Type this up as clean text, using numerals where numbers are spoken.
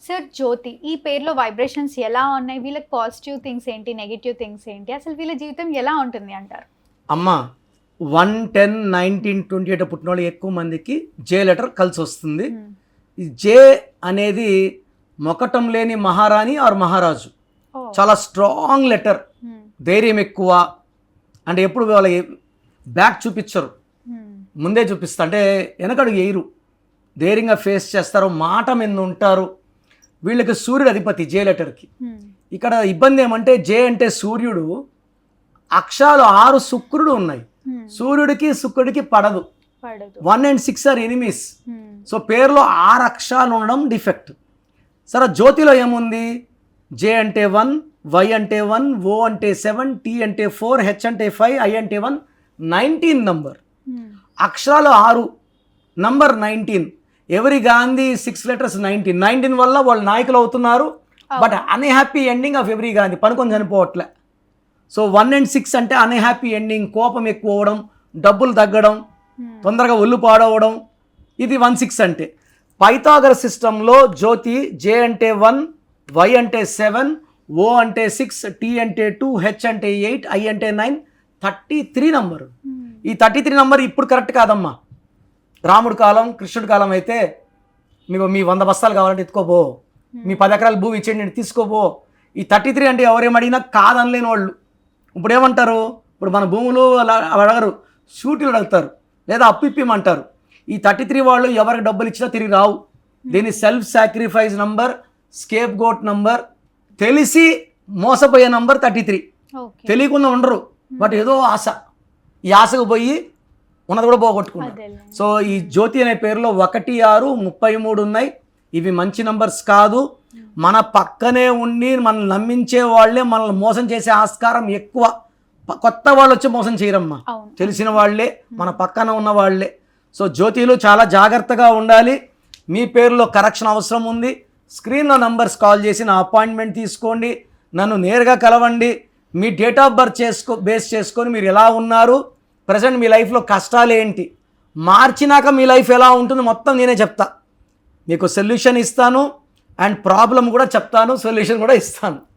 Sir జ్యోతి ఈ పేరులో vibrations ఎలా ఉన్నాయి? వీళ్ళకి పాజిటివ్ థింగ్స్ ఏంటి? నెగెటివ్ థింగ్స్ ఏంటి? అసలు వీళ్ళ జీవితం ఎలా ఉంటుంది అంటారు? అమ్మ 1, 10, 19, 28 పుట్టిన వాళ్ళు ఎక్కువ మందికి జే లెటర్ కలిసి వస్తుంది. ఈ జే అనేది మొకటం లేని మహారాణి ఆర్ మహారాజు. చాలా స్ట్రాంగ్ లెటర్, ధైర్యం ఎక్కువ. అంటే ఎప్పుడు వాళ్ళ బ్యాక్ చూపించరు, ముందే చూపిస్తారు. అంటే వెనకడుగు వేయరు, ధైర్యంగా ఫేస్ చేస్తారు, మాట మీద ఉంటారు. వీళ్ళకి సూర్యుడు అధిపతి జే లెటర్కి. ఇక్కడ ఇబ్బంది ఏమంటే జే అంటే సూర్యుడు, అక్షరాలు 6 శుక్రుడు ఉన్నాయి. సూర్యుడికి శుక్రుడికి పడదు. 1 and 6 ఆర్ ఎనిమీస్. సో పేరులో 6 అక్షరాలు ఉండడం డిఫెక్ట్. సరే జ్యోతిలో ఏముంది? జే అంటే 1, వై అంటే 1, ఓ అంటే 7, టీ అంటే 4, హెచ్ అంటే 5, ఐ అంటే 1, 19 నంబర్. అక్షరాలు 6, నంబర్ 19. ఎవరి గాంధీ 6 letters 19 వల్ల వాళ్ళు నాయకులు అవుతున్నారు. But unhappy ending of every Gandhi, పనుకొని చనిపోవట్లే. సో 1 and 6 అంటే అన్హ్యాపీ ఎండింగ్, కోపం ఎక్కువ అవ్వడం, డబ్బులు తగ్గడం, తొందరగా ఒళ్ళు పాడవడం. ఇది 1, 6 అంటే. పైథాగరస్ సిస్టంలో జ్యోతి జే అంటే 1, వై అంటే 7, ఓ అంటే 6, టీ అంటే 2, హెచ్ అంటే 8, ఐ అంటే 9, 33 నంబరు. ఈ 33 నంబర్ ఇప్పుడు కరెక్ట్ కాదమ్మా. రాముడు కాలం, కృష్ణుడి కాలం అయితే మీ 100 బస్తాలు కావాలంటే ఎత్తుకోబో, మీ 10 ఎకరాలు భూమి ఇచ్చేయండి నేను తీసుకోబో. ఈ 33 అంటే ఎవరేమడిగినా కాదనలేని వాళ్ళు. ఇప్పుడు ఏమంటారు? ఇప్పుడు మన భూములు అలా అడగరు, షూటీలు అడుగుతారు, లేదా అప్పు ఇప్పిమంటారు. ఈ 33 వాళ్ళు ఎవరికి డబ్బులు ఇచ్చినా తిరిగి రావు. దీని self sacrifice number, scapegoat number. తెలిసి మోసపోయే నంబర్ 33. తెలియకుండా ఉండరు, బట్ ఏదో ఆశ, ఈ ఆశకు పోయి ఉన్నది కూడా పోగొట్టుకుంటారు. సో ఈ జ్యోతి అనే పేరులో 1, 6, 33 ఉన్నాయి. ఇవి మంచి నంబర్స్ కాదు. మన పక్కనే ఉండి మనల్ని నమ్మించే వాళ్ళే మనల్ని మోసం చేసే ఆస్కారం ఎక్కువ. కొత్త వాళ్ళు వచ్చి మోసం చేయరమ్మా, తెలిసిన వాళ్ళే, మన పక్కన ఉన్న వాళ్ళే. సో జ్యోతిలు చాలా జాగ్రత్తగా ఉండాలి. మీ పేరులో కరెక్షన్ అవసరం ఉంది. స్క్రీన్లో నంబర్స్ కాల్ చేసి నా అపాయింట్మెంట్ తీసుకోండి, నన్ను నేరుగా కలవండి. మీ డేట్ ఆఫ్ బర్త్ బేస్ చేసుకొని మీరు ఎలా ఉన్నారు, ప్రజెంట్ మీ లైఫ్లో కష్టాలు ఏంటి, మార్చినాక మీ లైఫ్ ఎలా ఉంటుంది మొత్తం నేనే చెప్తా. మీకు సొల్యూషన్ ఇస్తాను, అండ్ ప్రాబ్లం కూడా చెప్తాను, సొల్యూషన్ కూడా ఇస్తాను.